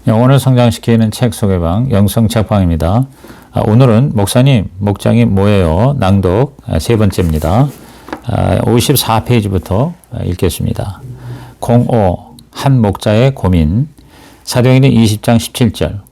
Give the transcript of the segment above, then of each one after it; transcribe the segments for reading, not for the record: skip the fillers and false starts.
영혼을 성장시키는 책 소개방 영성책방입니다. 오늘은 목사님 목장이 뭐예요? 낭독 세 번째입니다. 54페이지부터 읽겠습니다. 05. 한 목자의 고민. 사도행전 20장 17절.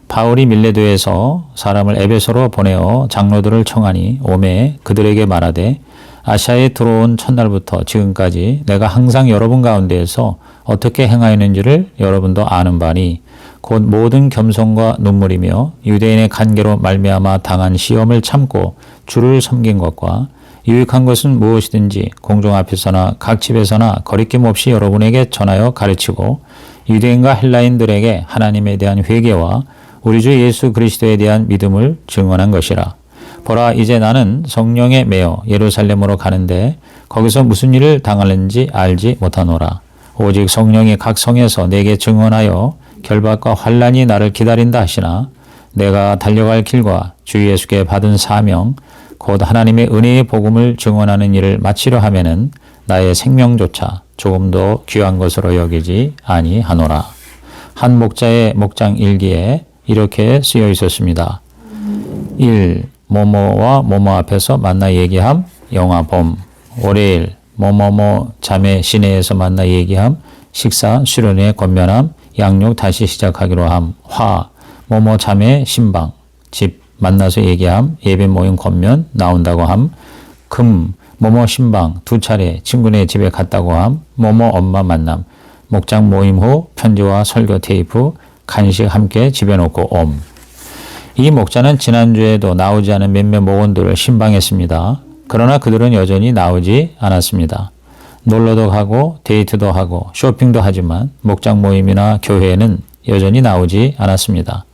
바울이 밀레도에서 사람을 에베소로 보내어 장로들을 청하니 오매 그들에게 말하되 아시아에 들어온 첫날부터 지금까지 내가 항상 여러분 가운데에서 어떻게 행하였는지를 여러분도 아는 바니 곧 모든 겸손과 눈물이며 유대인의 간계로 말미암아 당한 시험을 참고 주를 섬긴 것과 유익한 것은 무엇이든지 공중 앞에서나 각 집에서나 거리낌 없이 여러분에게 전하여 가르치고 유대인과 헬라인들에게 하나님에 대한 회개와 우리 주 예수 그리스도에 대한 믿음을 증언한 것이라. 보라, 이제 나는 성령에 매여 예루살렘으로 가는데 거기서 무슨 일을 당하는지 알지 못하노라. 오직 성령이 각 성에서 내게 증언하여 결박과 환난이 나를 기다린다 하시나 내가 달려갈 길과 주 예수께 받은 사명 곧 하나님의 은혜의 복음을 증언하는 일을 마치려 하면은 나의 생명조차 조금도 귀한 것으로 여기지 아니하노라. 한 목자의 목장 일기에 이렇게 쓰여 있었습니다. 1. 뭐뭐와 뭐뭐 앞에서 만나 얘기함 영화봄. 월요일 뭐뭐뭐 자매 시내에서 만나 얘기함 식사 수련회 권면함 양육 다시 시작하기로 함. 화 뭐뭐 자매 신방 집 만나서 얘기함 예배 모임 권면 나온다고 함. 금 뭐뭐 신방 두 차례 친구네 집에 갔다고 함. 뭐뭐 엄마 만남 목장 모임 후 편지와 설교 테이프 간식 함께 집에 놓고 옴. 이 목자는 지난주에도 나오지 않은 몇몇 목원들을 신방했습니다. 그러나 그들은 여전히 나오지 않았습니다. 놀러도 가고 데이트도 하고 쇼핑도 하지만 목장 모임이나 교회에는 여전히 나오지 않았습니다.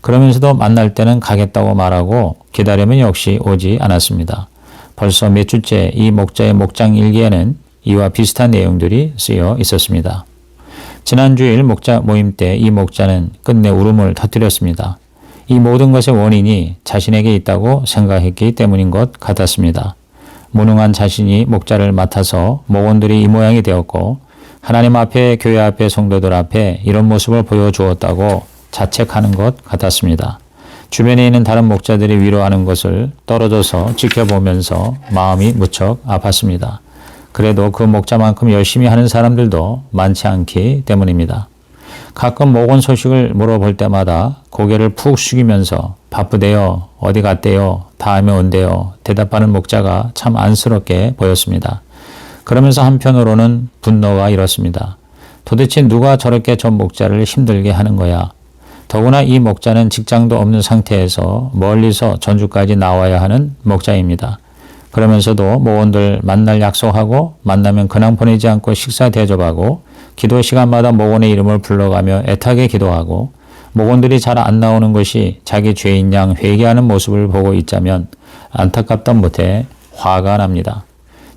그러면서도 만날 때는 가겠다고 말하고 기다리면 역시 오지 않았습니다. 벌써 몇 주째 이 목자의 목장 일기에는 이와 비슷한 내용들이 쓰여 있었습니다. 지난주일 목자 모임 때 이 목자는 끝내 울음을 터뜨렸습니다. 이 모든 것의 원인이 자신에게 있다고 생각했기 때문인 것 같았습니다. 무능한 자신이 목자를 맡아서 목원들이 이 모양이 되었고 하나님 앞에 교회 앞에 성도들 앞에 이런 모습을 보여주었다고 자책하는 것 같았습니다. 주변에 있는 다른 목자들이 위로하는 것을 떨어져서 지켜보면서 마음이 무척 아팠습니다. 그래도 그 목자만큼 열심히 하는 사람들도 많지 않기 때문입니다. 가끔 목원 소식을 물어볼 때마다 고개를 푹 숙이면서 바쁘대요, 어디 갔대요, 다음에 온대요 대답하는 목자가 참 안쓰럽게 보였습니다. 그러면서 한편으로는 분노가 일었습니다. 도대체 누가 저렇게 저 목자를 힘들게 하는 거야. 더구나 이 목자는 직장도 없는 상태에서 멀리서 전주까지 나와야 하는 목자입니다. 그러면서도 목원들 만날 약속하고 만나면 근황 보내지 않고 식사 대접하고 기도 시간마다 목원의 이름을 불러가며 애타게 기도하고 목원들이 잘 안 나오는 것이 자기 죄인 양 회개하는 모습을 보고 있자면 안타깝다 못해 화가 납니다.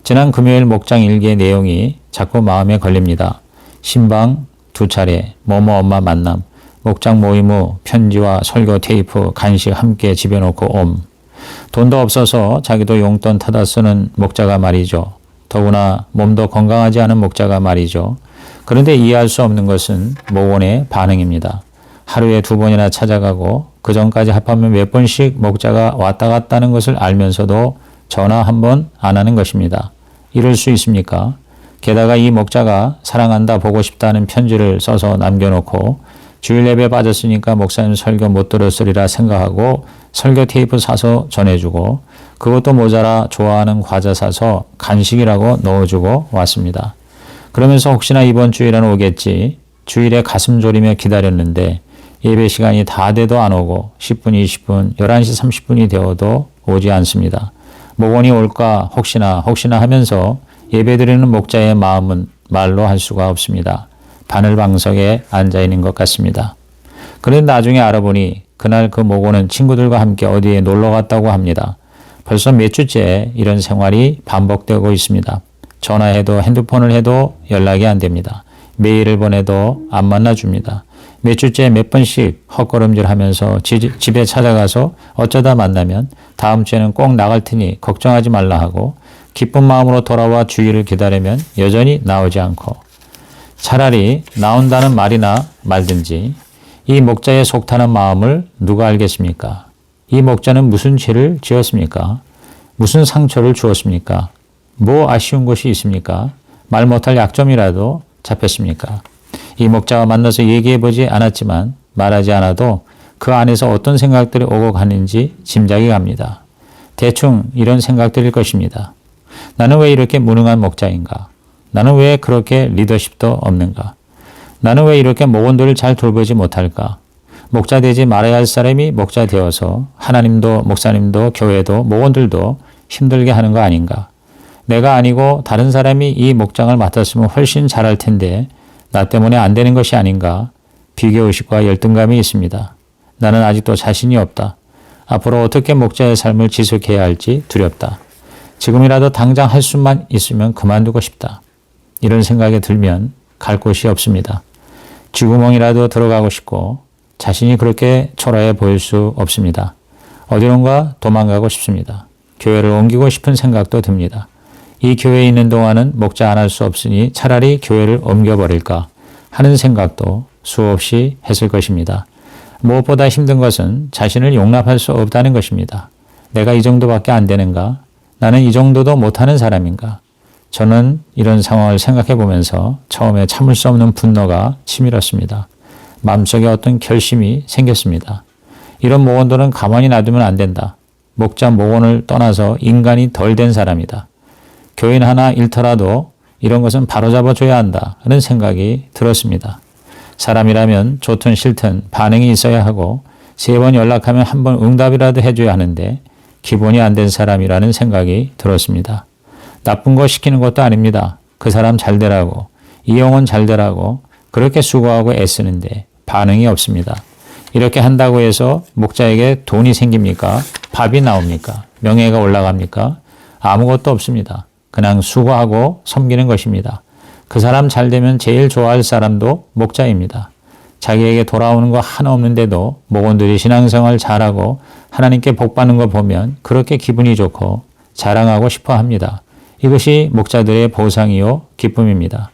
지난 금요일 목장 일기의 내용이 자꾸 마음에 걸립니다. 신방 두 차례, 뭐뭐 엄마 만남, 목장 모임 후 편지와 설교 테이프, 간식 함께 집에 놓고 옴. 돈도 없어서 자기도 용돈 타다 쓰는 목자가 말이죠. 더구나 몸도 건강하지 않은 목자가 말이죠. 그런데 이해할 수 없는 것은 목원의 반응입니다. 하루에 2번이나 찾아가고 그 전까지 합하면 몇 번씩 목자가 왔다 갔다는 것을 알면서도 전화 한 번 안 하는 것입니다. 이럴 수 있습니까? 게다가 이 목자가 사랑한다 보고 싶다는 편지를 써서 남겨놓고 주일 예배 빠졌으니까 목사님 설교 못 들었으리라 생각하고 설교 테이프 사서 전해주고 그것도 모자라 좋아하는 과자 사서 간식이라고 넣어주고 왔습니다. 그러면서 혹시나 이번 주일에는 오겠지 주일에 가슴 졸이며 기다렸는데 예배 시간이 다 돼도 안 오고 10분, 20분, 11시 30분이 되어도 오지 않습니다. 목원이 올까 혹시나 하면서 예배드리는 목자의 마음은 말로 할 수가 없습니다. 바늘방석에 앉아있는 것 같습니다. 그런데 나중에 알아보니 그날 그 목원은 친구들과 함께 어디에 놀러 갔다고 합니다. 벌써 몇 주째 이런 생활이 반복되고 있습니다. 전화해도 핸드폰을 해도 연락이 안 됩니다. 메일을 보내도 안 만나줍니다. 몇 주째 몇 번씩 헛걸음질 하면서 집에 찾아가서 어쩌다 만나면 다음 주에는 꼭 나갈 테니 걱정하지 말라 하고 기쁜 마음으로 돌아와 주의를 기다리면 여전히 나오지 않고 차라리 나온다는 말이나 말든지 이 목자의 속타는 마음을 누가 알겠습니까? 이 목자는 무슨 죄를 지었습니까? 무슨 상처를 주었습니까? 뭐 아쉬운 것이 있습니까? 말 못할 약점이라도 잡혔습니까? 이 목자와 만나서 얘기해보지 않았지만 말하지 않아도 그 안에서 어떤 생각들이 오고 가는지 짐작이 갑니다. 대충 이런 생각들일 것입니다. 나는 왜 이렇게 무능한 목자인가? 나는 왜 그렇게 리더십도 없는가? 나는 왜 이렇게 목원들을 잘 돌보지 못할까? 목자 되지 말아야 할 사람이 목자 되어서 하나님도 목사님도 교회도 목원들도 힘들게 하는 거 아닌가? 내가 아니고 다른 사람이 이 목장을 맡았으면 훨씬 잘할 텐데 나 때문에 안 되는 것이 아닌가? 비교의식과 열등감이 있습니다. 나는 아직도 자신이 없다. 앞으로 어떻게 목자의 삶을 지속해야 할지 두렵다. 지금이라도 당장 할 수만 있으면 그만두고 싶다. 이런 생각이 들면 갈 곳이 없습니다. 쥐구멍이라도 들어가고 싶고 자신이 그렇게 초라해 보일 수 없습니다. 어디론가 도망가고 싶습니다. 교회를 옮기고 싶은 생각도 듭니다. 이 교회에 있는 동안은 목자 안 할 수 없으니 차라리 교회를 옮겨버릴까 하는 생각도 수없이 했을 것입니다. 무엇보다 힘든 것은 자신을 용납할 수 없다는 것입니다. 내가 이 정도밖에 안 되는가? 나는 이 정도도 못하는 사람인가? 저는 이런 상황을 생각해 보면서 처음에 참을 수 없는 분노가 치밀었습니다. 마음속에 어떤 결심이 생겼습니다. 이런 목원들은 가만히 놔두면 안 된다. 목자 목원을 떠나서 인간이 덜 된 사람이다. 교인 하나 잃더라도 이런 것은 바로잡아줘야 한다 하는 생각이 들었습니다. 사람이라면 좋든 싫든 반응이 있어야 하고 3번 연락하면 1번 응답이라도 해줘야 하는데 기본이 안 된 사람이라는 생각이 들었습니다. 나쁜 거 시키는 것도 아닙니다. 그 사람 잘 되라고 이 영혼 잘 되라고 그렇게 수고하고 애쓰는데 반응이 없습니다. 이렇게 한다고 해서 목자에게 돈이 생깁니까? 밥이 나옵니까? 명예가 올라갑니까? 아무것도 없습니다. 그냥 수고하고 섬기는 것입니다. 그 사람 잘 되면 제일 좋아할 사람도 목자입니다. 자기에게 돌아오는 거 하나 없는데도 목원들이 신앙생활 잘하고 하나님께 복받는 거 보면 그렇게 기분이 좋고 자랑하고 싶어 합니다. 이것이 목자들의 보상이요 기쁨입니다.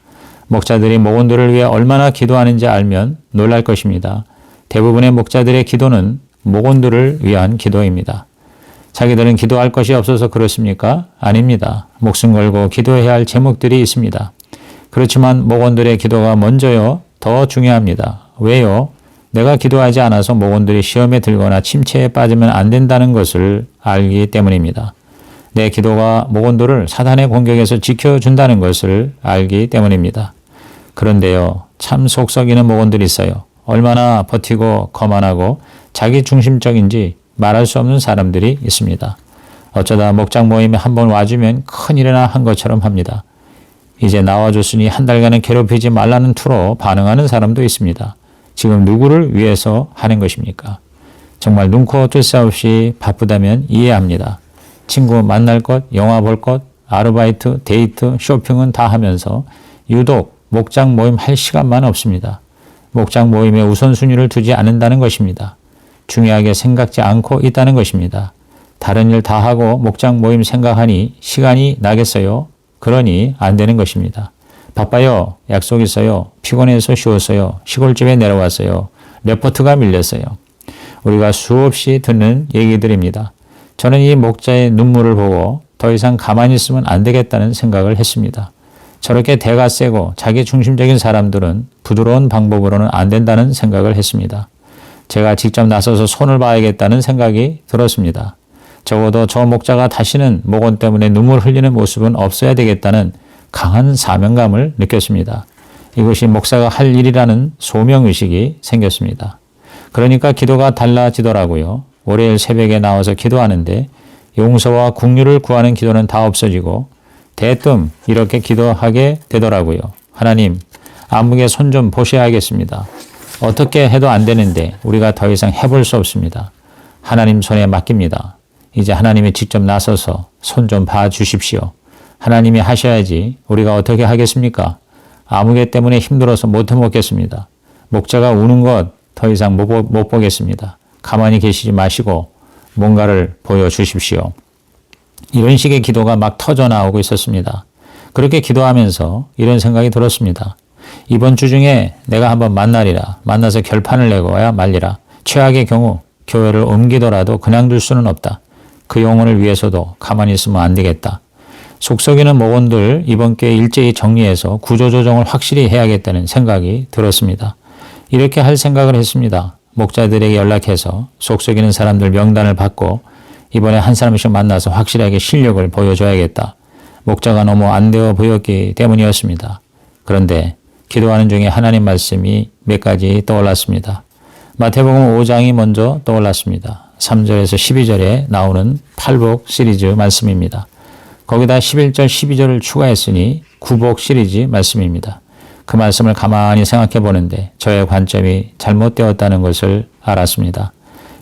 목자들이 목원들을 위해 얼마나 기도하는지 알면 놀랄 것입니다. 대부분의 목자들의 기도는 목원들을 위한 기도입니다. 자기들은 기도할 것이 없어서 그렇습니까? 아닙니다. 목숨 걸고 기도해야 할 제목들이 있습니다. 그렇지만 목원들의 기도가 먼저요, 더 중요합니다. 왜요? 내가 기도하지 않아서 목원들이 시험에 들거나 침체에 빠지면 안 된다는 것을 알기 때문입니다. 내 기도가 목원들을 사단의 공격에서 지켜준다는 것을 알기 때문입니다. 그런데요, 참 속썩이는 목원들이 있어요. 얼마나 버티고 거만하고 자기 중심적인지 말할 수 없는 사람들이 있습니다. 어쩌다 목장 모임에 한번 와주면 큰일이나 한 것처럼 합니다. 이제 나와줬으니 한 달간은 괴롭히지 말라는 투로 반응하는 사람도 있습니다. 지금 누구를 위해서 하는 것입니까? 정말 눈코 뜰 새 없이 바쁘다면 이해합니다. 친구 만날 것, 영화 볼 것, 아르바이트, 데이트, 쇼핑은 다 하면서 유독 목장 모임 할 시간만 없습니다. 목장 모임에 우선순위를 두지 않는다는 것입니다. 중요하게 생각지 않고 있다는 것입니다. 다른 일 다 하고 목장 모임 생각하니 시간이 나겠어요? 그러니 안 되는 것입니다. 바빠요. 약속 있어요. 피곤해서 쉬었어요. 시골집에 내려왔어요. 레포트가 밀렸어요. 우리가 수없이 듣는 얘기들입니다. 저는 이 목자의 눈물을 보고 더 이상 가만히 있으면 안 되겠다는 생각을 했습니다. 저렇게 대가 세고 자기 중심적인 사람들은 부드러운 방법으로는 안 된다는 생각을 했습니다. 제가 직접 나서서 손을 봐야겠다는 생각이 들었습니다. 적어도 저 목자가 다시는 목원 때문에 눈물 흘리는 모습은 없어야 되겠다는 강한 사명감을 느꼈습니다. 이것이 목사가 할 일이라는 소명의식이 생겼습니다. 그러니까 기도가 달라지더라고요. 월요일 새벽에 나와서 기도하는데 용서와 긍휼을 구하는 기도는 다 없어지고 대뜸 이렇게 기도하게 되더라고요. 하나님, 아무개 손 좀 보셔야겠습니다. 어떻게 해도 안 되는데 우리가 더 이상 해볼 수 없습니다. 하나님 손에 맡깁니다. 이제 하나님이 직접 나서서 손 좀 봐주십시오. 하나님이 하셔야지 우리가 어떻게 하겠습니까? 아무개 때문에 힘들어서 못 해먹겠습니다. 목자가 우는 것 더 이상 못 보겠습니다. 가만히 계시지 마시고 뭔가를 보여주십시오. 이런 식의 기도가 막 터져 나오고 있었습니다. 그렇게 기도하면서 이런 생각이 들었습니다. 이번 주 중에 내가 한번 만나리라. 만나서 결판을 내고야 말리라. 최악의 경우 교회를 옮기더라도 그냥 둘 수는 없다. 그 영혼을 위해서도 가만히 있으면 안 되겠다. 속썩이는 목원들 이번 기회에 일제히 정리해서 구조조정을 확실히 해야겠다는 생각이 들었습니다. 이렇게 할 생각을 했습니다. 목자들에게 연락해서 속썩이는 사람들 명단을 받고 이번에 한 사람씩 만나서 확실하게 실력을 보여줘야겠다. 목자가 너무 안 되어 보였기 때문이었습니다. 그런데 기도하는 중에 하나님 말씀이 몇 가지 떠올랐습니다. 마태복음 5장이 먼저 떠올랐습니다. 3절에서 12절에 나오는 팔복 시리즈 말씀입니다. 거기다 11절, 12절을 추가했으니 구복 시리즈 말씀입니다. 그 말씀을 가만히 생각해 보는데 저의 관점이 잘못되었다는 것을 알았습니다.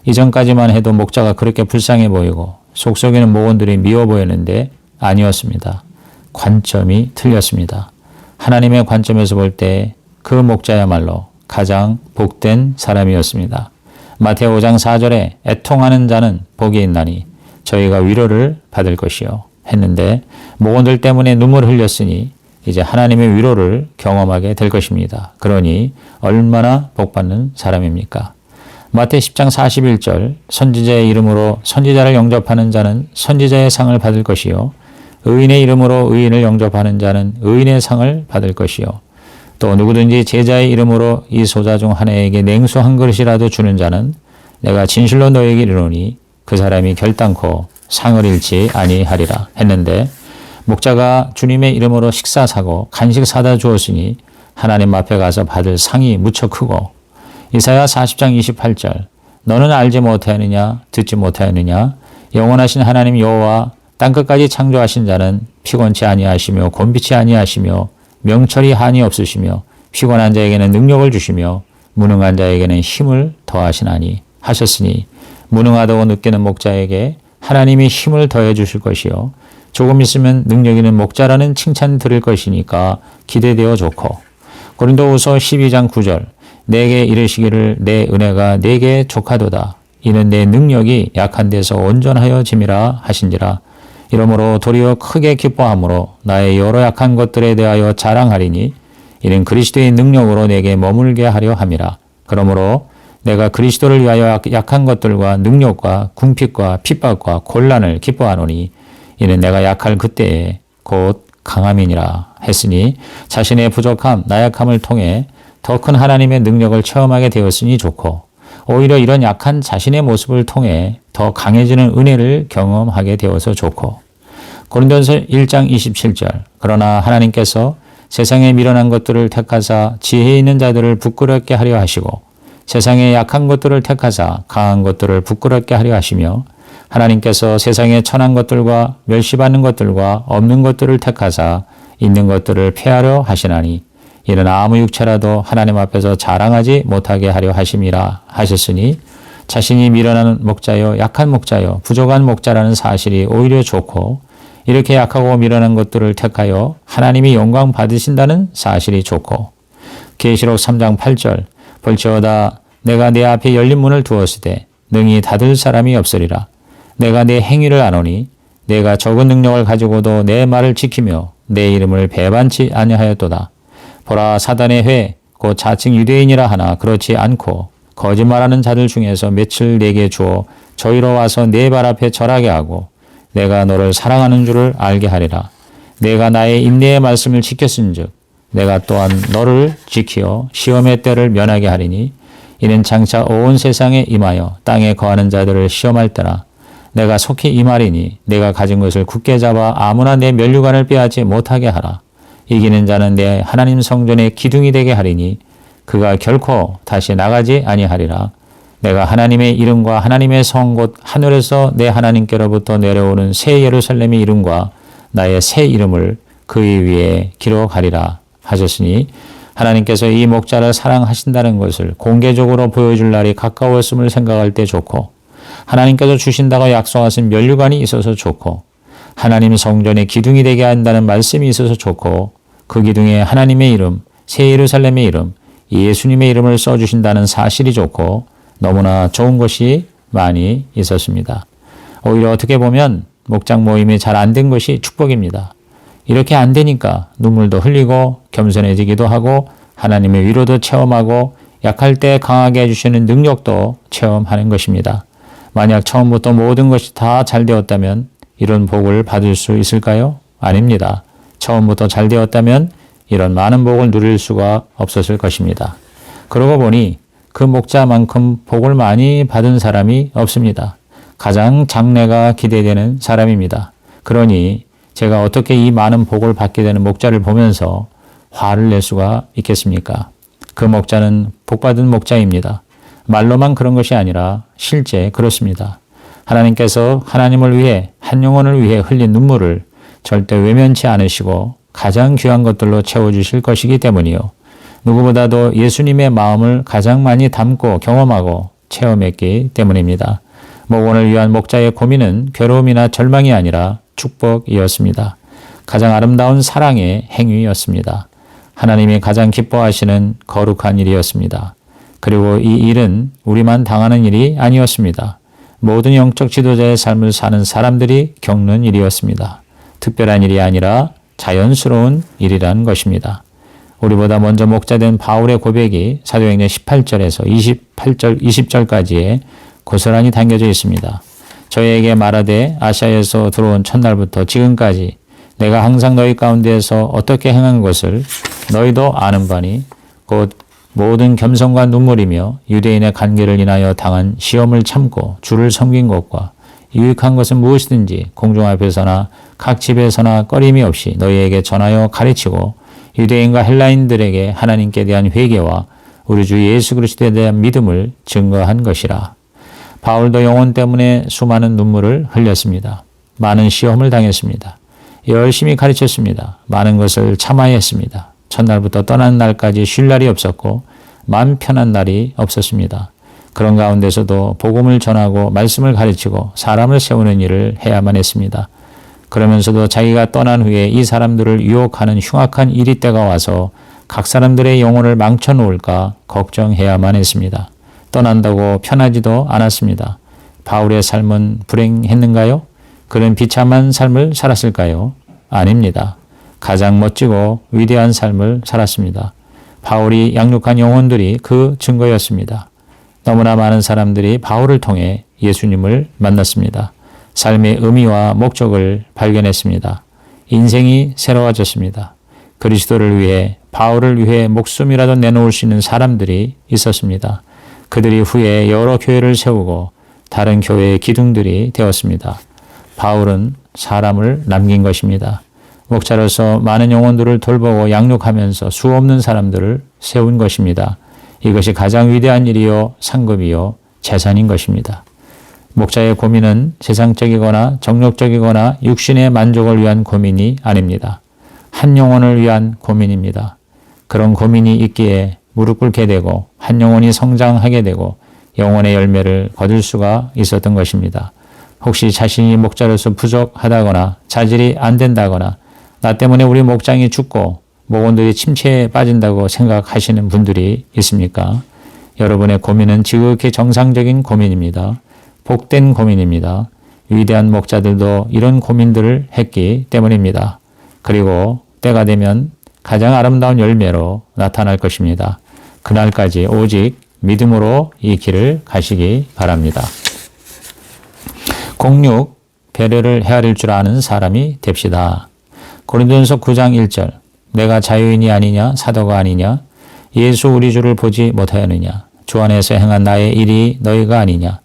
이전까지만 해도 목자가 그렇게 불쌍해 보이고 속썩이는 목원들이 미워 보였는데 아니었습니다. 관점이 틀렸습니다. 하나님의 관점에서 볼 때 그 목자야말로 가장 복된 사람이었습니다. 마태오 5장 4절에 애통하는 자는 복이 있나니 저희가 위로를 받을 것이요 했는데 목원들 때문에 눈물을 흘렸으니 이제 하나님의 위로를 경험하게 될 것입니다. 그러니 얼마나 복받는 사람입니까? 마태 10장 41절 선지자의 이름으로 선지자를 영접하는 자는 선지자의 상을 받을 것이요 의인의 이름으로 의인을 영접하는 자는 의인의 상을 받을 것이요 또 누구든지 제자의 이름으로 이 소자 중 하나에게 냉수 한 그릇이라도 주는 자는 내가 진실로 너에게 이르노니 그 사람이 결단코 상을 잃지 아니하리라 했는데 목자가 주님의 이름으로 식사 사고 간식 사다 주었으니 하나님 앞에 가서 받을 상이 무척 크고 이사야 40장 28절 너는 알지 못하였느냐 듣지 못하였느냐 영원하신 하나님 여호와 땅끝까지 창조하신 자는 피곤치 아니하시며 곤비치 아니하시며 명철이 한이 없으시며 피곤한 자에게는 능력을 주시며 무능한 자에게는 힘을 더하시나니 하셨으니 무능하다고 느끼는 목자에게 하나님이 힘을 더해 주실 것이요 조금 있으면 능력 있는 목자라는 칭찬 들을 것이니까 기대되어 좋고 고린도후서 12장 9절 내게 이르시기를 내 은혜가 내게 족하도다 이는 내 능력이 약한 데서 온전하여 짐이라 하신지라 이러므로 도리어 크게 기뻐함으로 나의 여러 약한 것들에 대하여 자랑하리니 이는 그리스도의 능력으로 내게 머물게 하려 함이라 그러므로 내가 그리스도를 위하여 약한 것들과 능력과 궁핍과 핍박과 곤란을 기뻐하노니 이는 내가 약할 그때에 곧 강함이니라 했으니 자신의 부족함, 나약함을 통해 더 큰 하나님의 능력을 체험하게 되었으니 좋고 오히려 이런 약한 자신의 모습을 통해 더 강해지는 은혜를 경험하게 되어서 좋고 고린도전서 1장 27절 그러나 하나님께서 세상에 미련한 것들을 택하사 지혜 있는 자들을 부끄럽게 하려 하시고 세상에 약한 것들을 택하사 강한 것들을 부끄럽게 하려 하시며 하나님께서 세상에 천한 것들과 멸시받는 것들과 없는 것들을 택하사 있는 것들을 폐하려 하시나니 이는 아무 육체라도 하나님 앞에서 자랑하지 못하게 하려 하심이라 하셨으니 자신이 미련한 목자요 약한 목자요 부족한 목자라는 사실이 오히려 좋고 이렇게 약하고 미련한 것들을 택하여 하나님이 영광 받으신다는 사실이 좋고 계시록 3장 8절 볼지어다 내가 내 앞에 열린 문을 두었으되 능히 닫을 사람이 없으리라 내가 내 행위를 아노니 내가 적은 능력을 가지고도 내 말을 지키며 내 이름을 배반치 아니하였도다. 보라 사단의 회 곧 자칭 유대인이라 하나 그렇지 않고 거짓말하는 자들 중에서 며칠 내게 주어 저희로 와서 내 발 앞에 절하게 하고 내가 너를 사랑하는 줄을 알게 하리라. 내가 나의 인내의 말씀을 지켰은즉 내가 또한 너를 지키어 시험의 때를 면하게 하리니 이는 장차 온 세상에 임하여 땅에 거하는 자들을 시험할 때라. 내가 속히 임하리니 내가 가진 것을 굳게 잡아 아무나 내 면류관을 빼앗지 못하게 하라. 이기는 자는 내 하나님 성전의 기둥이 되게 하리니 그가 결코 다시 나가지 아니하리라. 내가 하나님의 이름과 하나님의 성 곧 하늘에서 내 하나님께로부터 내려오는 새 예루살렘의 이름과 나의 새 이름을 그의 위에 기록하리라 하셨으니 하나님께서 이 목자를 사랑하신다는 것을 공개적으로 보여줄 날이 가까웠음을 생각할 때 좋고 하나님께서 주신다고 약속하신 면류관이 있어서 좋고 하나님 성전의 기둥이 되게 한다는 말씀이 있어서 좋고 그 기둥에 하나님의 이름, 새 예루살렘의 이름, 예수님의 이름을 써주신다는 사실이 좋고 너무나 좋은 것이 많이 있었습니다. 오히려 어떻게 보면 목장 모임이 잘 안 된 것이 축복입니다. 이렇게 안 되니까 눈물도 흘리고 겸손해지기도 하고 하나님의 위로도 체험하고 약할 때 강하게 해주시는 능력도 체험하는 것입니다. 만약 처음부터 모든 것이 다 잘 되었다면 이런 복을 받을 수 있을까요? 아닙니다. 처음부터 잘 되었다면 이런 많은 복을 누릴 수가 없었을 것입니다. 그러고 보니 그 목자만큼 복을 많이 받은 사람이 없습니다. 가장 장래가 기대되는 사람입니다. 그러니 제가 어떻게 이 많은 복을 받게 되는 목자를 보면서 화를 낼 수가 있겠습니까? 그 목자는 복받은 목자입니다. 말로만 그런 것이 아니라 실제 그렇습니다. 하나님께서 하나님을 위해 한 영혼을 위해 흘린 눈물을 절대 외면치 않으시고 가장 귀한 것들로 채워주실 것이기 때문이요. 누구보다도 예수님의 마음을 가장 많이 담고 경험하고 체험했기 때문입니다. 목원을 위한 목자의 고민은 괴로움이나 절망이 아니라 축복이었습니다. 가장 아름다운 사랑의 행위였습니다. 하나님이 가장 기뻐하시는 거룩한 일이었습니다. 그리고 이 일은 우리만 당하는 일이 아니었습니다. 모든 영적 지도자의 삶을 사는 사람들이 겪는 일이었습니다. 특별한 일이 아니라 자연스러운 일이라는 것입니다. 우리보다 먼저 목자된 바울의 고백이 사도행전 18절에서 20절까지에 고스란히 담겨져 있습니다. 저희에게 말하되 아시아에서 들어온 첫날부터 지금까지 내가 항상 너희 가운데에서 어떻게 행한 것을 너희도 아는 바니 곧 모든 겸손과 눈물이며 유대인의 관계를 인하여 당한 시험을 참고 주를 섬긴 것과 유익한 것은 무엇이든지 공중 앞에서나 각 집에서나 꺼림이 없이 너희에게 전하여 가르치고 유대인과 헬라인들에게 하나님께 대한 회개와 우리 주 예수 그리스도에 대한 믿음을 증거한 것이라. 바울도 영혼 때문에 수많은 눈물을 흘렸습니다. 많은 시험을 당했습니다. 열심히 가르쳤습니다. 많은 것을 참아야 했습니다. 첫날부터 떠난 날까지 쉴 날이 없었고 마음 편한 날이 없었습니다. 그런 가운데서도 복음을 전하고 말씀을 가르치고 사람을 세우는 일을 해야만 했습니다. 그러면서도 자기가 떠난 후에 이 사람들을 유혹하는 흉악한 일이 때가 와서 각 사람들의 영혼을 망쳐놓을까 걱정해야만 했습니다. 떠난다고 편하지도 않았습니다. 바울의 삶은 불행했는가요? 그는 비참한 삶을 살았을까요? 아닙니다. 가장 멋지고 위대한 삶을 살았습니다. 바울이 양육한 영혼들이 그 증거였습니다. 너무나 많은 사람들이 바울을 통해 예수님을 만났습니다. 삶의 의미와 목적을 발견했습니다. 인생이 새로워졌습니다. 그리스도를 위해 바울을 위해 목숨이라도 내놓을 수 있는 사람들이 있었습니다. 그들이 후에 여러 교회를 세우고 다른 교회의 기둥들이 되었습니다. 바울은 사람을 남긴 것입니다. 목자로서 많은 영혼들을 돌보고 양육하면서 수없는 사람들을 세운 것입니다. 이것이 가장 위대한 일이요 상급이요 재산인 것입니다. 목자의 고민은 세상적이거나 정욕적이거나 육신의 만족을 위한 고민이 아닙니다. 한 영혼을 위한 고민입니다. 그런 고민이 있기에 무릎 꿇게 되고 한 영혼이 성장하게 되고 영혼의 열매를 거둘 수가 있었던 것입니다. 혹시 자신이 목자로서 부족하다거나 자질이 안 된다거나 나 때문에 우리 목장이 죽고 목원들이 침체에 빠진다고 생각하시는 분들이 있습니까? 여러분의 고민은 지극히 정상적인 고민입니다. 복된 고민입니다. 위대한 목자들도 이런 고민들을 했기 때문입니다. 그리고 때가 되면 가장 아름다운 열매로 나타날 것입니다. 그날까지 오직 믿음으로 이 길을 가시기 바랍니다. 06. 배려를 헤아릴 줄 아는 사람이 됩시다. 고린도전서 9장 1절 내가 자유인이 아니냐 사도가 아니냐 예수 우리 주를 보지 못하였느냐 주 안에서 행한 나의 일이 너희가 아니냐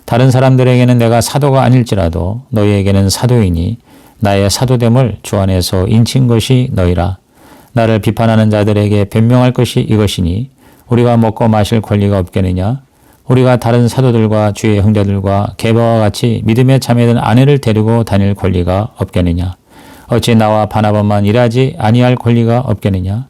다른 사람들에게는 내가 사도가 아닐지라도 너희에게는 사도이니 나의 사도됨을 주 안에서 인친 것이 너희라. 나를 비판하는 자들에게 변명할 것이 이것이니 우리가 먹고 마실 권리가 없겠느냐 우리가 다른 사도들과 주의 형제들과 게바와 같이 믿음에 참여된 아내를 데리고 다닐 권리가 없겠느냐 어찌 나와 바나바만 일하지 아니할 권리가 없겠느냐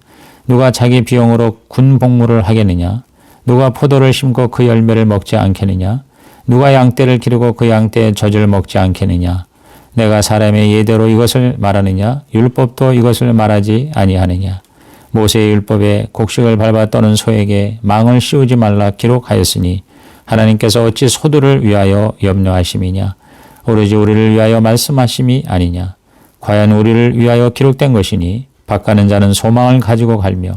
누가 자기 비용으로 군 복무를 하겠느냐 누가 포도를 심고 그 열매를 먹지 않겠느냐 누가 양떼를 기르고 그 양떼의 젖을 먹지 않겠느냐 내가 사람의 예대로 이것을 말하느냐 율법도 이것을 말하지 아니하느냐 모세의 율법에 곡식을 밟아 떠는 소에게 망을 씌우지 말라 기록하였으니 하나님께서 어찌 소들을 위하여 염려하심이냐. 오로지 우리를 위하여 말씀하심이 아니냐. 과연 우리를 위하여 기록된 것이니 밭 가는 자는 소망을 가지고 갈며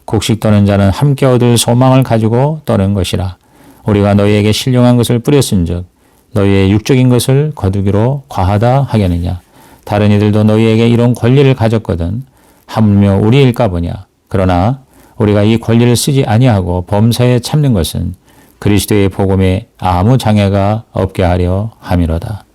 곡식 떠는 자는 함께 얻을 소망을 가지고 떠는 것이라. 우리가 너희에게 신령한 것을 뿌렸은즉 너희의 육적인 것을 거두기로 과하다 하겠느냐. 다른 이들도 너희에게 이런 권리를 가졌거든 하물며 우리일까 보냐. 그러나 우리가 이 권리를 쓰지 아니하고 범사에 참는 것은 그리스도의 복음에 아무 장애가 없게 하려 함이로다.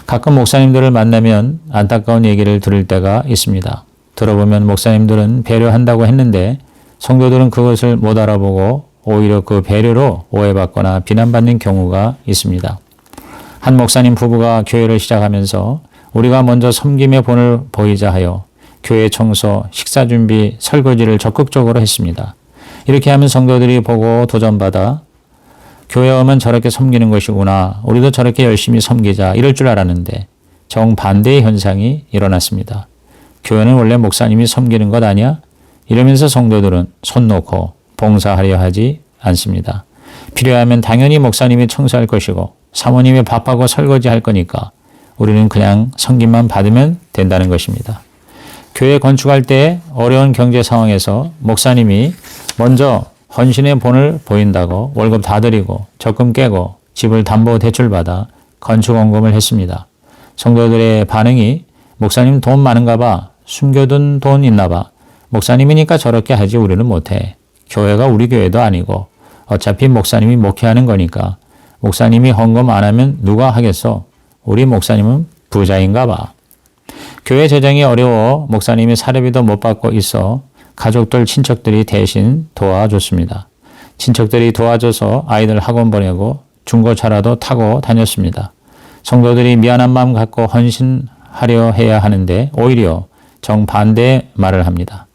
가끔 목사님들을 만나면 안타까운 얘기를 들을 때가 있습니다. 들어보면 목사님들은 배려한다고 했는데 성도들은 그것을 못 알아보고 오히려 그 배려로 오해받거나 비난받는 경우가 있습니다. 한 목사님 부부가 교회를 시작하면서 우리가 먼저 섬김의 본을 보이자 하여 교회 청소, 식사 준비, 설거지를 적극적으로 했습니다. 이렇게 하면 성도들이 보고 도전받아 교회 오면 저렇게 섬기는 것이구나. 우리도 저렇게 열심히 섬기자. 이럴 줄 알았는데 정반대의 현상이 일어났습니다. 교회는 원래 목사님이 섬기는 것 아니야? 이러면서 성도들은 손 놓고 봉사하려 하지 않습니다. 필요하면 당연히 목사님이 청소할 것이고 사모님이 밥하고 설거지할 거니까 우리는 그냥 섬김만 받으면 된다는 것입니다. 교회 건축할 때 어려운 경제 상황에서 목사님이 먼저 헌신의 본을 보인다고 월급 다 드리고 적금 깨고 집을 담보 대출받아 건축 원금을 했습니다. 성도들의 반응이 목사님 돈 많은가 봐. 숨겨둔 돈 있나 봐. 목사님이니까 저렇게 하지 우리는 못해. 교회가 우리 교회도 아니고 어차피 목사님이 목회하는 거니까 목사님이 헌금 안 하면 누가 하겠어? 우리 목사님은 부자인가 봐. 교회 재정이 어려워 목사님이 사례비도 못 받고 있어 가족들, 친척들이 대신 도와줬습니다. 친척들이 도와줘서 아이들 학원 보내고 중고차라도 타고 다녔습니다. 성도들이 미안한 마음 갖고 헌신하려 해야 하는데 오히려 정반대의 말을 합니다.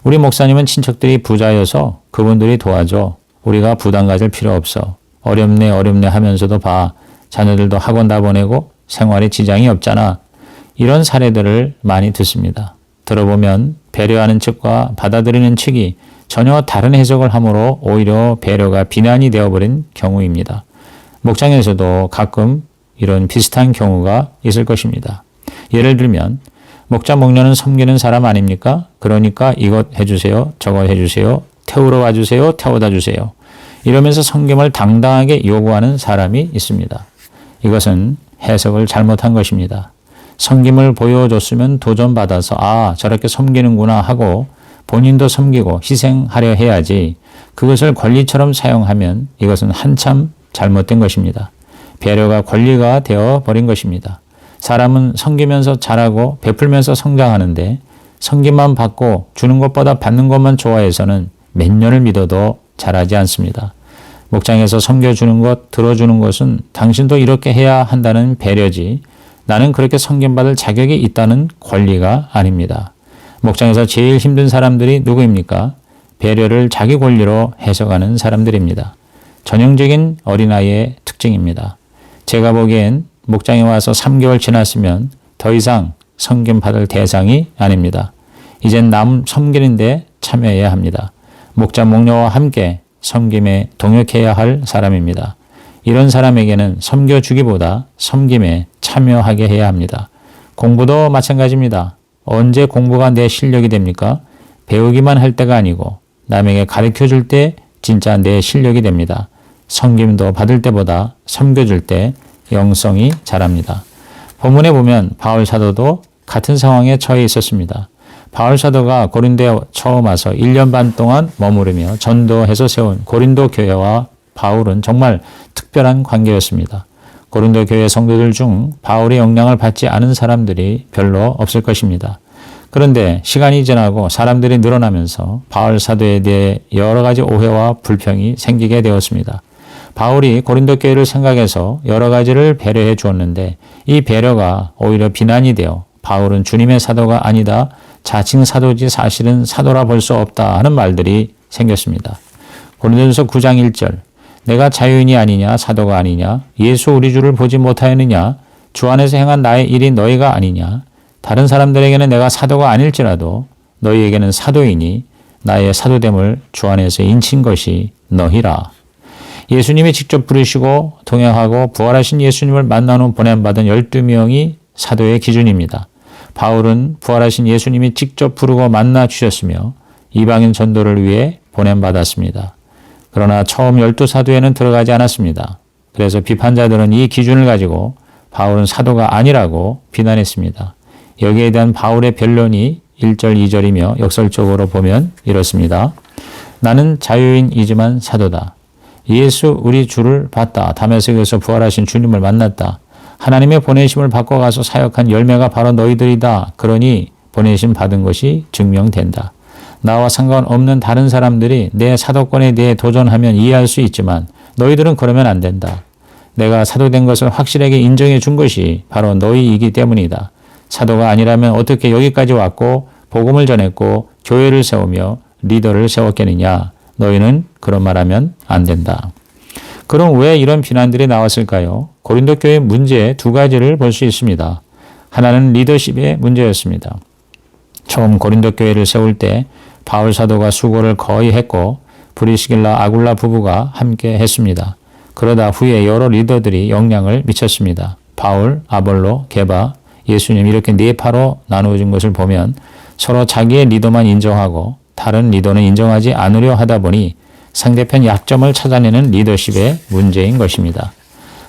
우리 목사님은 친척들이 부자여서 그분들이 도와줘. 우리가 부담 가질 필요 없어. 어렵네 하면서도 봐. 자녀들도 학원 다 보내고 생활에 지장이 없잖아. 이런 사례들을 많이 듣습니다. 들어보면 배려하는 측과 받아들이는 측이 전혀 다른 해석을 함으로 오히려 배려가 비난이 되어버린 경우입니다. 목장에서도 가끔 이런 비슷한 경우가 있을 것입니다. 예를 들면 목자 목녀는 섬기는 사람 아닙니까? 그러니까 이것 해주세요. 저것 해주세요. 태우러 와주세요. 태워다 주세요. 이러면서 섬김을 당당하게 요구하는 사람이 있습니다. 이것은 해석을 잘못한 것입니다. 섬김을 보여줬으면 도전받아서 저렇게 섬기는구나 하고 본인도 섬기고 희생하려 해야지 그것을 권리처럼 사용하면 이것은 한참 잘못된 것입니다. 배려가 권리가 되어버린 것입니다. 사람은 섬기면서 자라고 베풀면서 성장하는데 섬김만 받고 주는 것보다 받는 것만 좋아해서는 몇 년을 믿어도 자라지 않습니다. 목장에서 섬겨주는 것, 들어주는 것은 당신도 이렇게 해야 한다는 배려지 나는 그렇게 섬김받을 자격이 있다는 권리가 아닙니다. 목장에서 제일 힘든 사람들이 누구입니까? 배려를 자기 권리로 해석하는 사람들입니다. 전형적인 어린아이의 특징입니다. 제가 보기엔 목장에 와서 3개월 지났으면 더 이상 섬김받을 대상이 아닙니다. 이젠 남 섬기는데 참여해야 합니다. 목자 목녀와 함께 섬김에 동역해야 할 사람입니다. 이런 사람에게는 섬겨주기보다 섬김에 참여하게 해야 합니다. 공부도 마찬가지입니다. 언제 공부가 내 실력이 됩니까? 배우기만 할 때가 아니고 남에게 가르쳐줄 때 진짜 내 실력이 됩니다. 섬김도 받을 때보다 섬겨줄 때 영성이 자랍니다. 본문에 보면 바울 사도도 같은 상황에 처해 있었습니다. 바울 사도가 고린도에 처음 와서 1년 반 동안 머무르며 전도해서 세운 고린도 교회와 바울은 정말 특별한 관계였습니다. 고린도 교회 성도들 중 바울의 영향을 받지 않은 사람들이 별로 없을 것입니다. 그런데 시간이 지나고 사람들이 늘어나면서 바울 사도에 대해 여러 가지 오해와 불평이 생기게 되었습니다. 바울이 고린도 교회를 생각해서 여러 가지를 배려해 주었는데 이 배려가 오히려 비난이 되어 바울은 주님의 사도가 아니다. 자칭 사도지 사실은 사도라 볼 수 없다 하는 말들이 생겼습니다. 고린도전서 9장 1절 내가 자유인이 아니냐 사도가 아니냐 예수 우리 주를 보지 못하였느냐 주 안에서 행한 나의 일이 너희가 아니냐 다른 사람들에게는 내가 사도가 아닐지라도 너희에게는 사도이니 나의 사도됨을 주 안에서 인친 것이 너희라. 예수님이 직접 부르시고 동행하고 부활하신 예수님을 만난 후 보냄받은 12명이 사도의 기준입니다. 바울은 부활하신 예수님이 직접 부르고 만나 주셨으며 이방인 전도를 위해 보냄받았습니다. 그러나 처음 12사도에는 들어가지 않았습니다. 그래서 비판자들은 이 기준을 가지고 바울은 사도가 아니라고 비난했습니다. 여기에 대한 바울의 변론이 1절, 2절이며 역설적으로 보면 이렇습니다. 나는 자유인이지만 사도다. 예수 우리 주를 봤다. 다메섹에서 부활하신 주님을 만났다. 하나님의 보내심을 받고 가서 사역한 열매가 바로 너희들이다. 그러니 보내심 받은 것이 증명된다. 나와 상관없는 다른 사람들이 내 사도권에 대해 도전하면 이해할 수 있지만 너희들은 그러면 안 된다. 내가 사도된 것을 확실하게 인정해 준 것이 바로 너희이기 때문이다. 사도가 아니라면 어떻게 여기까지 왔고 복음을 전했고 교회를 세우며 리더를 세웠겠느냐. 너희는 그런 말하면 안 된다. 그럼 왜 이런 비난들이 나왔을까요? 고린도 교회 문제 두 가지를 볼 수 있습니다. 하나는 리더십의 문제였습니다. 처음 고린도 교회를 세울 때 바울 사도가 수고를 거의 했고 브리스길라 아굴라 부부가 함께 했습니다. 그러다 후에 여러 리더들이 영향을 미쳤습니다. 바울, 아볼로, 게바, 예수님 이렇게 네 파로 나누어진 것을 보면 서로 자기의 리더만 인정하고 다른 리더는 인정하지 않으려 하다 보니 상대편 약점을 찾아내는 리더십의 문제인 것입니다.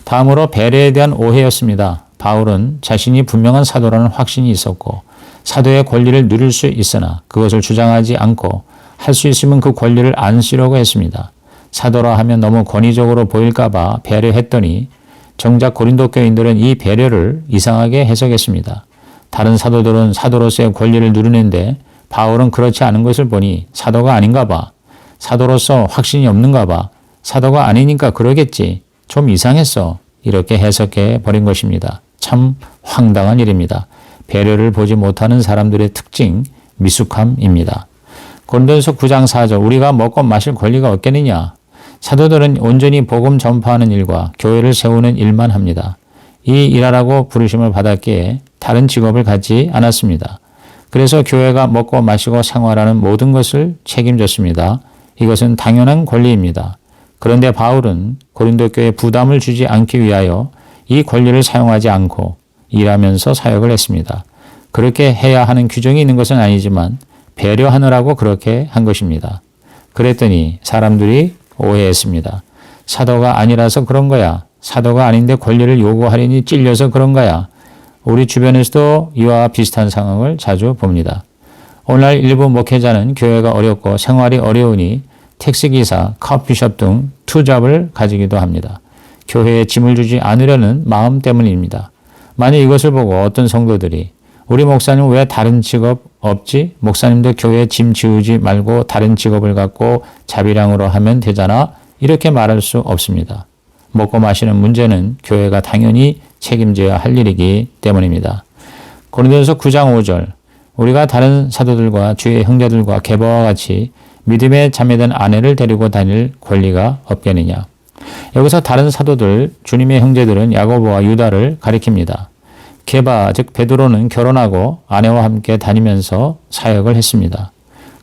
다음으로 배려에 대한 오해였습니다. 바울은 자신이 분명한 사도라는 확신이 있었고 사도의 권리를 누릴 수 있으나 그것을 주장하지 않고 할 수 있으면 그 권리를 안 쓰려고 했습니다. 사도라 하면 너무 권위적으로 보일까 봐 배려했더니 정작 고린도 교인들은 이 배려를 이상하게 해석했습니다. 다른 사도들은 사도로서의 권리를 누리는데 바울은 그렇지 않은 것을 보니 사도가 아닌가 봐. 사도로서 확신이 없는가 봐. 사도가 아니니까 그러겠지. 좀 이상했어. 이렇게 해석해 버린 것입니다. 참 황당한 일입니다. 배려를 보지 못하는 사람들의 특징, 미숙함입니다. 고린도전서 9장 4절 우리가 먹고 마실 권리가 없겠느냐. 사도들은 온전히 복음 전파하는 일과 교회를 세우는 일만 합니다. 이 일하라고 부르심을 받았기에 다른 직업을 갖지 않았습니다. 그래서 교회가 먹고 마시고 생활하는 모든 것을 책임졌습니다. 이것은 당연한 권리입니다. 그런데 바울은 고린도 교회에 부담을 주지 않기 위하여 이 권리를 사용하지 않고 일하면서 사역을 했습니다. 그렇게 해야 하는 규정이 있는 것은 아니지만 배려하느라고 그렇게 한 것입니다. 그랬더니 사람들이 오해했습니다. 사도가 아니라서 그런 거야. 사도가 아닌데 권리를 요구하려니 찔려서 그런 거야. 우리 주변에서도 이와 비슷한 상황을 자주 봅니다. 오늘날 일부 목회자는 교회가 어렵고 생활이 어려우니 택시기사, 커피숍 등 투잡을 가지기도 합니다. 교회에 짐을 주지 않으려는 마음 때문입니다. 만약 이것을 보고 어떤 성도들이 우리 목사님 왜 다른 직업 없지? 목사님도 교회에 짐 지우지 말고 다른 직업을 갖고 자비량으로 하면 되잖아? 이렇게 말할 수 없습니다. 먹고 마시는 문제는 교회가 당연히 책임져야 할 일이기 때문입니다. 고린도전서 9장 5절 우리가 다른 사도들과 주의 형제들과 게바와 같이 믿음에 자매된 아내를 데리고 다닐 권리가 없겠느냐. 여기서 다른 사도들, 주님의 형제들은 야고보와 유다를 가리킵니다. 게바, 즉 베드로는 결혼하고 아내와 함께 다니면서 사역을 했습니다.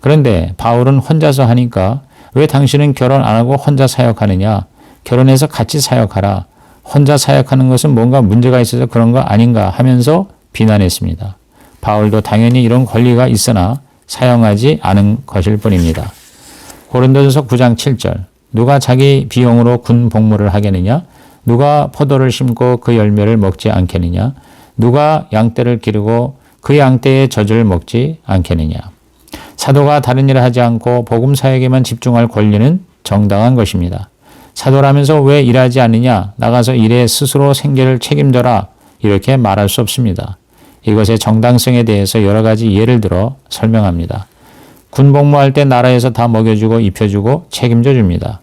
그런데 바울은 혼자서 하니까 왜 당신은 결혼 안 하고 혼자 사역하느냐? 결혼해서 같이 사역하라. 혼자 사역하는 것은 뭔가 문제가 있어서 그런 거 아닌가 하면서 비난했습니다. 바울도 당연히 이런 권리가 있으나 사용하지 않은 것일 뿐입니다. 고린도전서 9장 7절 누가 자기 비용으로 군 복무를 하겠느냐? 누가 포도를 심고 그 열매를 먹지 않겠느냐? 누가 양떼를 기르고 그 양떼의 젖을 먹지 않겠느냐? 사도가 다른 일을 하지 않고 복음 사역에만 집중할 권리는 정당한 것입니다. 사도라면서 왜 일하지 않느냐? 나가서 일해 스스로 생계를 책임져라. 이렇게 말할 수 없습니다. 이것의 정당성에 대해서 여러 가지 예를 들어 설명합니다. 군 복무할 때 나라에서 다 먹여주고 입혀주고 책임져 줍니다.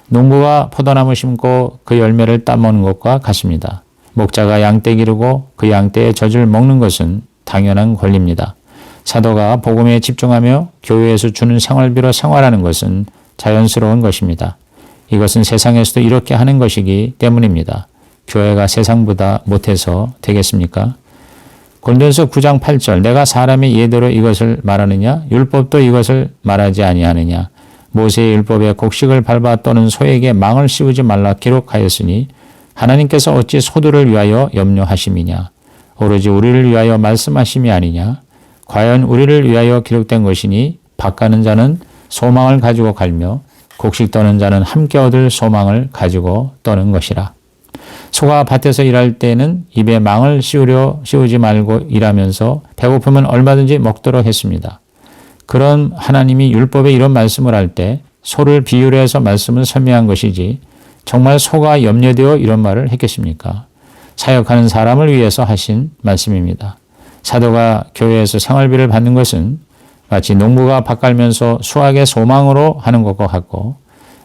농부가 포도나무 심고 그 열매를 따먹는 것과 같습니다. 목자가 양떼 기르고 그 양떼의 젖을 먹는 것은 당연한 권리입니다. 사도가 복음에 집중하며 교회에서 주는 생활비로 생활하는 것은 자연스러운 것입니다. 이것은 세상에서도 이렇게 하는 것이기 때문입니다. 교회가 세상보다 못해서 되겠습니까? 고린도전서 9장 8절 내가 사람의 예대로 이것을 말하느냐 율법도 이것을 말하지 아니하느냐 모세의 율법에 곡식을 밟아 또는 소에게 망을 씌우지 말라 기록하였으니 하나님께서 어찌 소들을 위하여 염려하심이냐 오로지 우리를 위하여 말씀하심이 아니냐 과연 우리를 위하여 기록된 것이니 밭 가는 자는 소망을 가지고 갈며 곡식 떠는 자는 함께 얻을 소망을 가지고 떠는 것이라. 소가 밭에서 일할 때는 입에 망을 씌우지 말고 일하면서 배고프면 얼마든지 먹도록 했습니다. 그런 하나님이 율법에 이런 말씀을 할 때 소를 비유로 해서 말씀을 설명한 것이지 정말 소가 염려되어 이런 말을 했겠습니까? 사역하는 사람을 위해서 하신 말씀입니다. 사도가 교회에서 생활비를 받는 것은 마치 농부가 밭 갈면서 수확의 소망으로 하는 것과 같고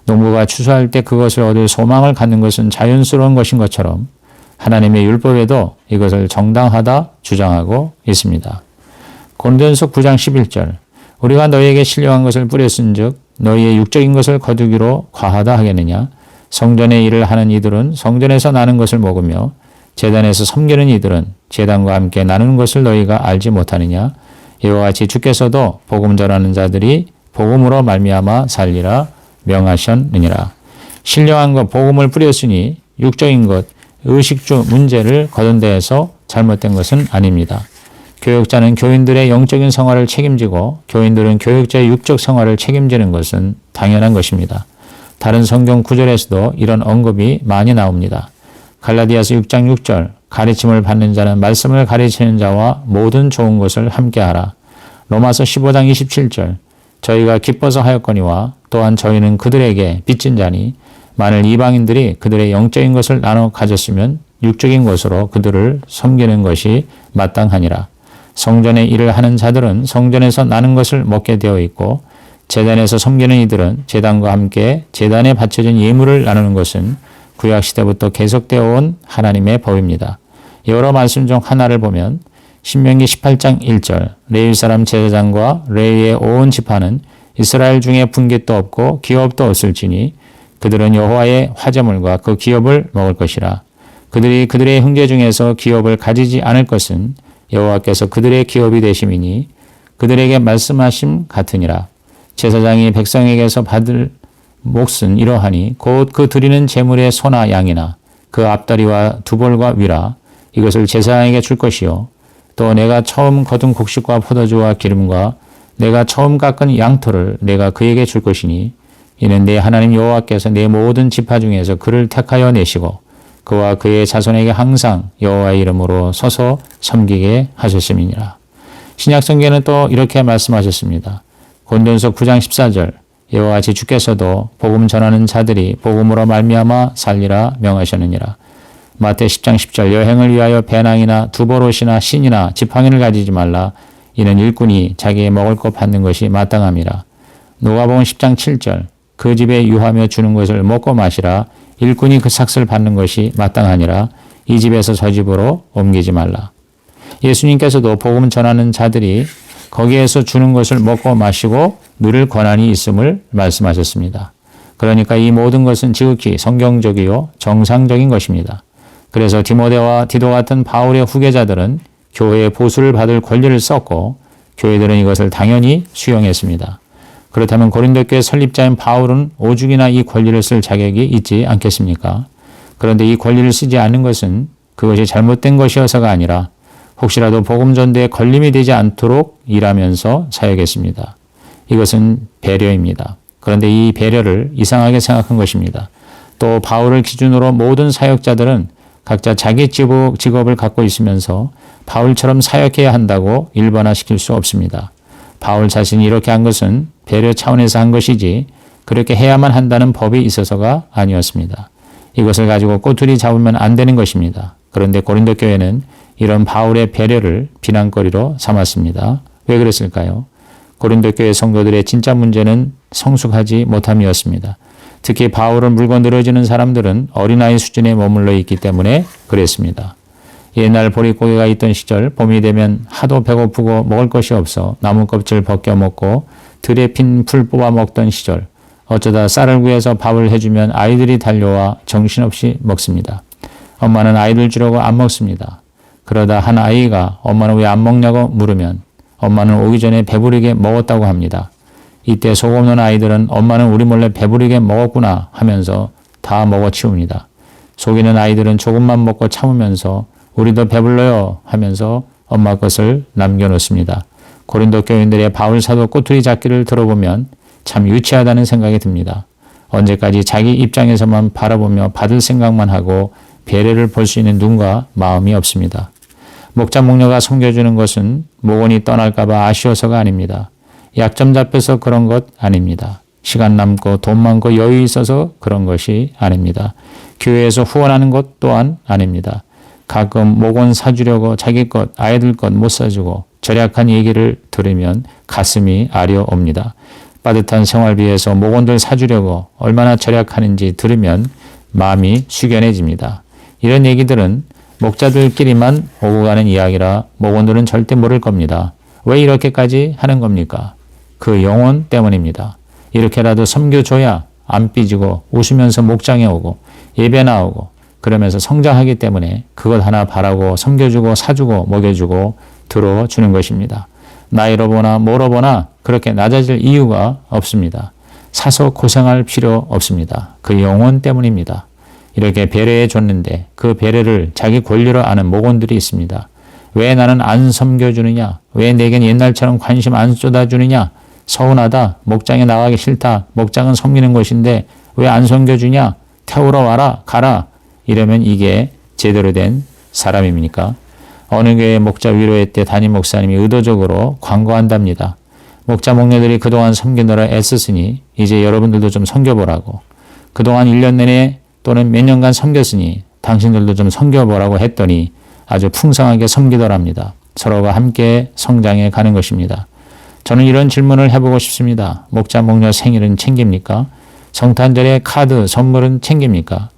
농부가 추수할 때 그것을 얻을 소망을 갖는 것은 자연스러운 것인 것처럼 하나님의 율법에도 이것을 정당하다 주장하고 있습니다. 고린도전서 9장 11절 우리가 너희에게 신령한 것을 뿌렸은즉 너희의 육적인 것을 거두기로 과하다 하겠느냐 성전의 일을 하는 이들은 성전에서 나는 것을 먹으며 제단에서 섬기는 이들은 제단과 함께 나누는 것을 너희가 알지 못하느냐 이와 같이 주께서도 복음 전하는 자들이 복음으로 말미암아 살리라 명하셨느니라. 신령한 것 복음을 뿌렸으니 육적인 것 의식주 문제를 거둔 데에서 잘못된 것은 아닙니다. 교역자는 교인들의 영적인 생활을 책임지고 교인들은 교역자의 육적 생활을 책임지는 것은 당연한 것입니다. 다른 성경 구절에서도 이런 언급이 많이 나옵니다. 갈라디아서 6장 6절 가르침을 받는 자는 말씀을 가르치는 자와 모든 좋은 것을 함께하라. 로마서 15장 27절 저희가 기뻐서 하였거니와 또한 저희는 그들에게 빚진 자니 만일 이방인들이 그들의 영적인 것을 나눠 가졌으면 육적인 것으로 그들을 섬기는 것이 마땅하니라. 성전의 일을 하는 자들은 성전에서 나는 것을 먹게 되어 있고 제단에서 섬기는 이들은 제단과 함께 제단에 바쳐진 예물을 나누는 것은 구약시대부터 계속되어 온 하나님의 법입니다. 여러 말씀 중 하나를 보면 신명기 18장 1절 레위 사람 제사장과 레위의 온 지파는 이스라엘 중에 분깃도 없고 기업도 없을지니 그들은 여호와의 화제물과 그 기업을 먹을 것이라. 그들이 그들의 형제 중에서 기업을 가지지 않을 것은 여호와께서 그들의 기업이 되심이니 그들에게 말씀하심 같으니라. 제사장이 백성에게서 받을 몫은 이러하니 곧 그 드리는 제물의 소나 양이나 그 앞다리와 두볼과 위라 이것을 제사장에게 줄 것이요 또 내가 처음 거둔 곡식과 포도주와 기름과 내가 처음 깎은 양털을 내가 그에게 줄 것이니 이는 내 하나님 여호와께서 내 모든 지파 중에서 그를 택하여 내시고 그와 그의 자손에게 항상 여호와의 이름으로 서서 섬기게 하셨음이니라. 신약성경에는 또 이렇게 말씀하셨습니다. 고린도전서 9장 14절 이와 같이 주께서도 복음 전하는 자들이 복음으로 말미암아 살리라 명하셨느니라. 마태 10장 10절 여행을 위하여 배낭이나 두보롯이나 신이나 지팡이를 가지지 말라. 이는 일꾼이 자기의 먹을 것 받는 것이 마땅함이라. 누가복음 10장 7절 그 집에 유하며 주는 것을 먹고 마시라. 일꾼이 그 삭슬 받는 것이 마땅하니라. 이 집에서 저 집으로 옮기지 말라. 예수님께서도 복음 전하는 자들이 거기에서 주는 것을 먹고 마시고 누릴 권한이 있음을 말씀하셨습니다. 그러니까 이 모든 것은 지극히 성경적이요 정상적인 것입니다. 그래서 디모데와 디도 같은 바울의 후계자들은 교회의 보수를 받을 권리를 썼고 교회들은 이것을 당연히 수용했습니다. 그렇다면 고린도 교회 설립자인 바울은 오죽이나 이 권리를 쓸 자격이 있지 않겠습니까? 그런데 이 권리를 쓰지 않는 것은 그것이 잘못된 것이어서가 아니라 혹시라도 복음 전도에 걸림이 되지 않도록 일하면서 사역했습니다. 이것은 배려입니다. 그런데 이 배려를 이상하게 생각한 것입니다. 또 바울을 기준으로 모든 사역자들은 각자 자기 직업을 갖고 있으면서 바울처럼 사역해야 한다고 일반화시킬 수 없습니다. 바울 자신이 이렇게 한 것은 배려 차원에서 한 것이지 그렇게 해야만 한다는 법이 있어서가 아니었습니다. 이것을 가지고 꼬투리 잡으면 안 되는 것입니다. 그런데 고린도 교회는 이런 바울의 배려를 비난거리로 삼았습니다. 왜 그랬을까요? 고린도 교회 성도들의 진짜 문제는 성숙하지 못함이었습니다. 특히 바울을 물고 늘어지는 사람들은 어린아이 수준에 머물러 있기 때문에 그랬습니다. 옛날 보릿고개가 있던 시절 봄이 되면 하도 배고프고 먹을 것이 없어 나무 껍질 벗겨 먹고 들에 핀 풀 뽑아 먹던 시절 어쩌다 쌀을 구해서 밥을 해주면 아이들이 달려와 정신없이 먹습니다. 엄마는 아이들 주려고 안 먹습니다. 그러다 한 아이가 엄마는 왜 안 먹냐고 물으면 엄마는 오기 전에 배부르게 먹었다고 합니다. 이때 속 없는 아이들은 엄마는 우리 몰래 배부르게 먹었구나 하면서 다 먹어치웁니다. 속 있는 아이들은 조금만 먹고 참으면서 우리도 배불러요 하면서 엄마 것을 남겨놓습니다. 고린도 교인들의 바울 사도 꼬투리 잡기를 들어보면 참 유치하다는 생각이 듭니다. 언제까지 자기 입장에서만 바라보며 받을 생각만 하고 배려를 볼 수 있는 눈과 마음이 없습니다. 목자 목녀가 섬겨주는 것은 목원이 떠날까 봐 아쉬워서가 아닙니다. 약점 잡혀서 그런 것 아닙니다. 시간 남고 돈 많고 여유 있어서 그런 것이 아닙니다. 교회에서 후원하는 것 또한 아닙니다. 가끔 목원 사주려고 자기 것, 아이들 것 못 사주고 절약한 얘기를 들으면 가슴이 아려옵니다. 빠듯한 생활비에서 목원들 사주려고 얼마나 절약하는지 들으면 마음이 숙연해집니다. 이런 얘기들은 목자들끼리만 오고 가는 이야기라 목원들은 절대 모를 겁니다. 왜 이렇게까지 하는 겁니까? 그 영혼 때문입니다. 이렇게라도 섬겨줘야 안 삐지고 웃으면서 목장에 오고 예배 나오고 그러면서 성장하기 때문에 그것 하나 바라고 섬겨주고 사주고 먹여주고 들어주는 것입니다. 나이로 보나 뭐로 보나 그렇게 낮아질 이유가 없습니다. 사서 고생할 필요 없습니다. 그 영혼 때문입니다. 이렇게 배려해 줬는데 그 배려를 자기 권리로 아는 목원들이 있습니다. 왜 나는 안 섬겨주느냐? 왜 내겐 옛날처럼 관심 안 쏟아주느냐? 서운하다. 목장에 나가기 싫다. 목장은 섬기는 것인데 왜 안 섬겨주냐? 태우러 와라. 가라. 이러면 이게 제대로 된 사람입니까? 어느 교회 목자 위로회 때 담임 목사님이 의도적으로 광고한답니다. 목자 목녀들이 그동안 섬기느라 애쓰으니 이제 여러분들도 좀 섬겨보라고. 그동안 1년 내내 또는 몇 년간 섬겼으니 당신들도 좀 섬겨보라고 했더니 아주 풍성하게 섬기더랍니다. 서로가 함께 성장해 가는 것입니다. 저는 이런 질문을 해보고 싶습니다. 목자 목녀 생일은 챙깁니까? 성탄절에 카드 선물은 챙깁니까?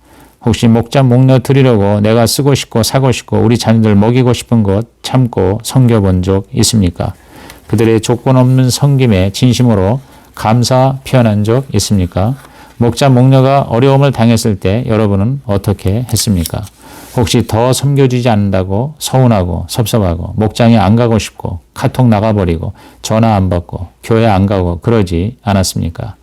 혹시 목자 목녀 드리려고 내가 쓰고 싶고 사고 싶고 우리 자녀들 먹이고 싶은 것 참고 섬겨본 적 있습니까? 그들의 조건 없는 섬김에 진심으로 감사 표현한 적 있습니까? 목자 목녀가 어려움을 당했을 때 여러분은 어떻게 했습니까? 혹시 더 섬겨주지 않는다고 서운하고 섭섭하고 목장에 안 가고 싶고 카톡 나가버리고 전화 안 받고 교회 안 가고 그러지 않았습니까?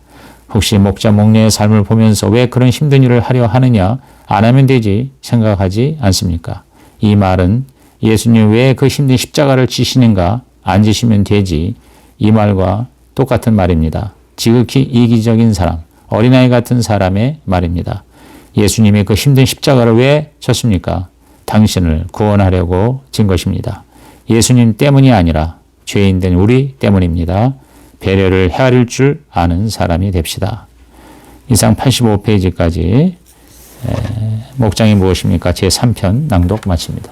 혹시 목자 목녀의 삶을 보면서 왜 그런 힘든 일을 하려 하느냐? 안 하면 되지 생각하지 않습니까? 이 말은 예수님 왜 그 힘든 십자가를 지시는가? 안 지시면 되지. 이 말과 똑같은 말입니다. 지극히 이기적인 사람, 어린아이 같은 사람의 말입니다. 예수님이 그 힘든 십자가를 왜 졌습니까? 당신을 구원하려고 진 것입니다. 예수님 때문이 아니라 죄인된 우리 때문입니다. 배려를 헤아릴 줄 아는 사람이 됩시다. 이상 85페이지까지 목장이 무엇입니까? 제3편 낭독 마칩니다.